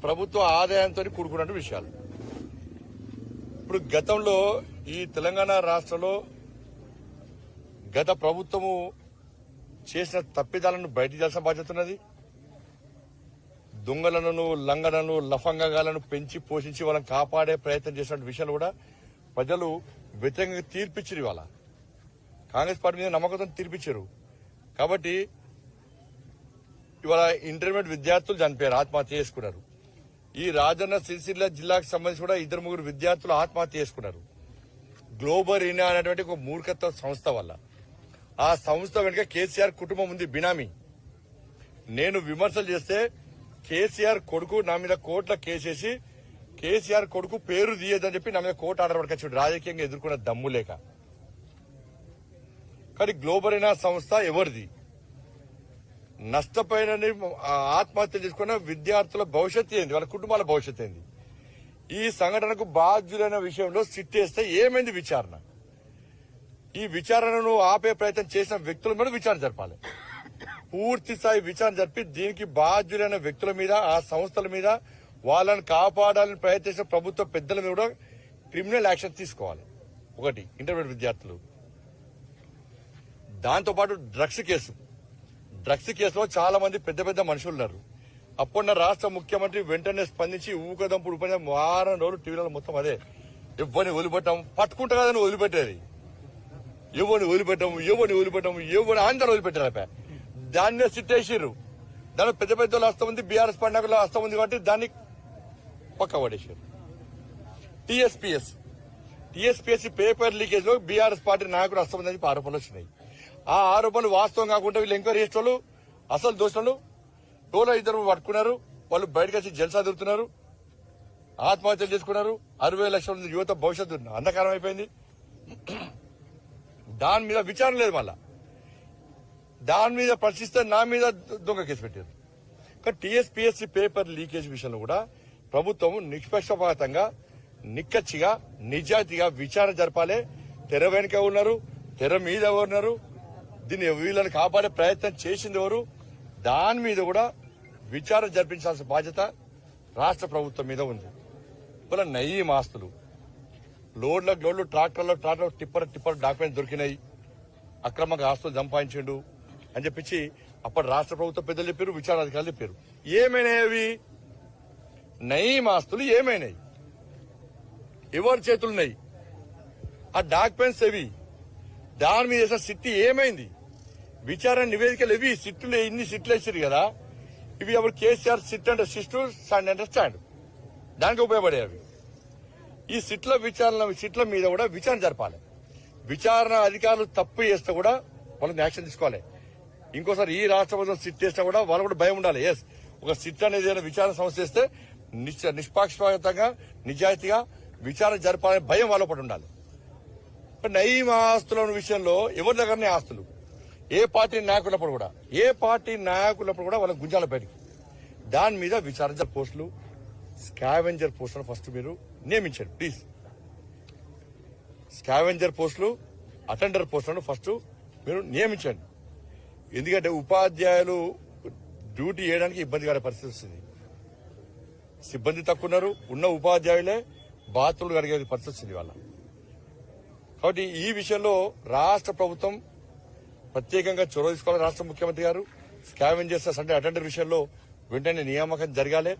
ప్రభుత్వ ఆదాయంతో కూడుకున్న విషయాలు. ఇప్పుడు గతంలో ఈ తెలంగాణ రాష్ట్రంలో గత ప్రభుత్వము చేసిన తప్పిదాలను బయట చేయాల్సిన బాధ్యత ఉన్నది. దొంగలను, లంగలను, లఫంగాలను పెంచి పోషించి వాళ్ళని కాపాడే ప్రయత్నం చేసిన విషయాలు కూడా ప్రజలు వ్యతిరేకంగా తీర్పిచ్చారు. ఇవాళ కాంగ్రెస్ పార్టీ మీద నమ్మకంతో తీర్పిచ్చారు. కాబట్టి ఇవాళ ఇంటర్మీడియట్ విద్యార్థులు చనిపోయారు, ఆత్మహత్య చేసుకున్నారు. ఈ రాజన్న సిరిసిల్ల జిల్లాకు సంబంధించి కూడా 2-3 విద్యార్థులు ఆత్మహత్య చేసుకున్నారు. గ్లోబల్ ఇనా అనేటువంటి ఒక మూర్ఖత్వ సంస్థ వల్ల. ఆ సంస్థ వెనుక కేసీఆర్ కుటుంబం ఉంది, బినామీ. నేను విమర్శలు చేస్తే కేసీఆర్ కొడుకు నా మీద కోర్టులో కేసేసి కేసీఆర్ కొడుకు పేరు తీయదని చెప్పి నా మీద కోర్టు ఆర్డర్ పట్టుకొచ్చాడు, రాజకీయంగా ఎదుర్కొన్న దమ్ము లేక. కానీ గ్లోబల్ ఇనా సంస్థ ఎవరిది? నష్టపోయిన ఆత్మహత్య చేసుకున్న విద్యార్థుల భవిష్యత్తు ఏంది, వాళ్ళ కుటుంబాల భవిష్యత్తు ఏంది? ఈ సంఘటనకు బాధ్యులైన విషయంలో సిట్టేస్తే ఏమైంది విచారణ? ఈ విచారణను ఆపే ప్రయత్నం చేసిన వ్యక్తుల మీద విచారణ జరపాలి. పూర్తి స్థాయి విచారణ జరిపి దీనికి బాధ్యులైన వ్యక్తుల మీద, ఆ సంస్థల మీద, వాళ్ళని కాపాడాలని ప్రయత్నించిన ప్రభుత్వ పెద్దల మీద కూడా క్రిమినల్ యాక్షన్ తీసుకోవాలి. ఒకటి ఇంటర్మీడియట్ విద్యార్థులు. దాంతోపాటు డ్రగ్స్ కేసులో చాలా మంది పెద్ద పెద్ద మనుషులు ఉన్నారు. అప్పుడున్న రాష్ట్ర ముఖ్యమంత్రి వెంటనే స్పందించి ఊకదంపుడు వారం రోజులు టీవీలో మొత్తం అదే, ఎవరిని వదిలిపెట్టాం, పట్టుకుంటా కదని వదిలిపెట్టేది. ఎవరిని వదిలిపెట్టాము అందరూ వదిలిపెట్టారు. దాన్నే సిట్టేసారు. దాని పెద్ద పెద్ద హస్తం ఉంది, బీఆర్ఎస్ పండుగలో హస్తం ఉంది కాబట్టి దాన్ని పక్క పడేసారు. టీఎస్పీఎస్సీ పేపర్ లీకేజ్ లో బీఆర్ఎస్ పార్టీ నాయకుడు హస్తం ఉందని ఆరోపణలు వచ్చినాయి. ఆ ఆరోపణలు వాస్తవం కాకుండా వీళ్ళు ఎంక్వైరీ చేసిన వాళ్ళు అసలు దోషులు టోలో 2 పట్టుకున్నారు. వాళ్ళు బయటకు వచ్చి జల్సా దొరుకుతున్నారు, ఆత్మహత్యలు చేసుకున్నారు. 60 లక్షల మంది యువత భవిష్యత్తు అంధకారం అయిపోయింది. దాని మీద విచారణ లేదు. మళ్ళా దాని మీద ప్రశ్నిస్తే నా మీద దొంగ కేసు పెట్టారు. కానీ టీఎస్పీఎస్సీ పేపర్ లీకేజ్ విషయంలో కూడా ప్రభుత్వం నిష్పక్షపాతంగా, నిక్కచ్చిగా, నిజాయితీగా విచారణ జరపాలి. తెర వెనుక ఉన్నారు, తెర మీద ఉన్నారు, దీన్ని వీళ్ళని కాపాడే ప్రయత్నం చేసింది ఎవరు, దాని మీద కూడా విచారణ జరిపించాల్సిన బాధ్యత రాష్ట్ర ప్రభుత్వం మీద ఉంది. ఇవాళ నయీం ఆస్తులు, లోడ్లు, ట్రాక్టర్లు టిప్పర్ డాక్యుమెంట్స్ దొరికినాయి, అక్రమంగా ఆస్తులు సంపాదించిండు అని చెప్పించి అప్పటి రాష్ట్ర ప్రభుత్వ పెద్దలు చెప్పారు, విచారణ అధికారులు చెప్పారు. ఏమైనాయి అవి నయీం ఆస్తులు? ఏమైనాయి? ఎవరి చేతులున్నాయి ఆ డాక్యుమెంట్స్? అవి దాని మీద చేసిన సిట్టి ఏమైంది? విచారణ నివేదికలు ఇవి సిట్టులు, ఇన్ని సిట్లు వేసారు కదా, ఇవి ఎవరు కేసీఆర్ సిట్ అంటే సిస్టు స్టాండ్ అంటే స్టాండ్, దానికి ఉపయోగపడేవి. ఈ సిట్ల మీద కూడా విచారణ జరపాలి. విచారణ అధికారులు తప్పు చేస్తే కూడా వాళ్ళని యాక్షన్ తీసుకోవాలి. ఇంకోసారి ఈ రాష్ట్ర ప్రభుత్వం సిట్ చేసినా కూడా వాళ్ళు కూడా భయం ఉండాలి. ఎస్, ఒక సిట్ అనేది ఏదైనా విచారణ సంస్థ చేస్తే నిష్పాక్షపాతంగా, నిజాయితీగా విచారణ జరపాలనే భయం వాళ్ళ పడి ఉండాలి. నయీం ఆస్తుల విషయంలో ఎవరి దగ్గరనే ఆస్తులు, ఏ పార్టీ నాయకులప్పుడు కూడా వాళ్ళ గుంజాల బయటికి. దాని మీద విచారణ పోస్టులు, స్కావెంజర్ పోస్టులను ఫస్ట్ మీరు నియమించండి ప్లీజ్. స్కావెంజర్ పోస్టులు, అటెండర్ పోస్టులను ఫస్ట్ మీరు నియమించండి. ఎందుకంటే ఉపాధ్యాయులు డ్యూటీ చేయడానికి ఇబ్బంది పడే పరిస్థితి వస్తుంది. సిబ్బంది తక్కువ ఉన్నారు, ఉన్న ఉపాధ్యాయులే బాత్రూలు కడిగే పరిస్థితి వస్తుంది వాళ్ళ. కాబట్టి ఈ విషయంలో రాష్ట్ర ప్రభుత్వం ప్రత్యేకంగా చొరవ తీసుకోవాలి. రాష్ట్ర ముఖ్యమంత్రి గారు స్కావెంజర్స్ అంటే అటెండర్ విషయంలో వెంటనే నియామకం జరగాలి,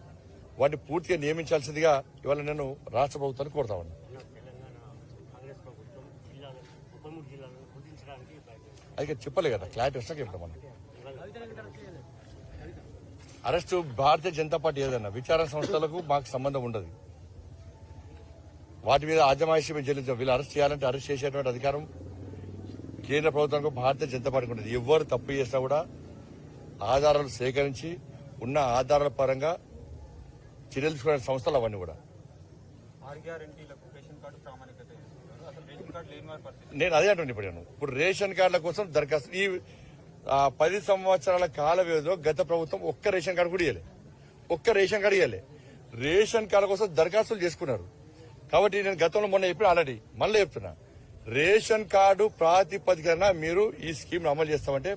వాటిని పూర్తిగా నియమించాల్సిందిగా ఇవాళ నేను రాష్ట్ర ప్రభుత్వాన్ని కోరుతా ఉన్నాను. అది చెప్పలే కదా, క్లారిటీ వస్తాక చెప్తాం. మనం అరెస్ట్ భారతీయ జనతా పార్టీ ఏదన్నా విచారణ సంస్థలకు మాకు సంబంధం ఉండదు. వాటి మీద ఆజమాయిషీ చెల్లించాం. వీళ్ళు అరెస్ట్ చేయాలంటే అరెస్ట్ చేసేటువంటి అధికారం కేంద్ర ప్రభుత్వానికి, భారతీయ జనతా పార్టీకి ఉండదు. ఎవరు తప్పు చేసినా కూడా ఆధారాలు సేకరించి ఉన్న ఆధారాల పరంగా చర్యలు తీసుకునే సంస్థలు అవన్నీ కూడా. నేను అదే అంటున్నాను. ఇప్పుడు రేషన్ కార్డుల కోసం దరఖాస్తు ఈ 10 సంవత్సరాల కాల వ్యవధిలో గత ప్రభుత్వం ఒక్క రేషన్ కార్డు కూడా ఇవ్వలే. రేషన్ కార్డు కోసం దరఖాస్తులు చేసుకున్నారు. కాబట్టి నేను గతంలో మొన్న చెప్పిన ఆల్రెడీ మళ్ళీ చెప్తున్నా, రేషన్ కార్డు ప్రాతిపదికన మీరు ఈ స్కీమ్ అమలు చేస్తామంటే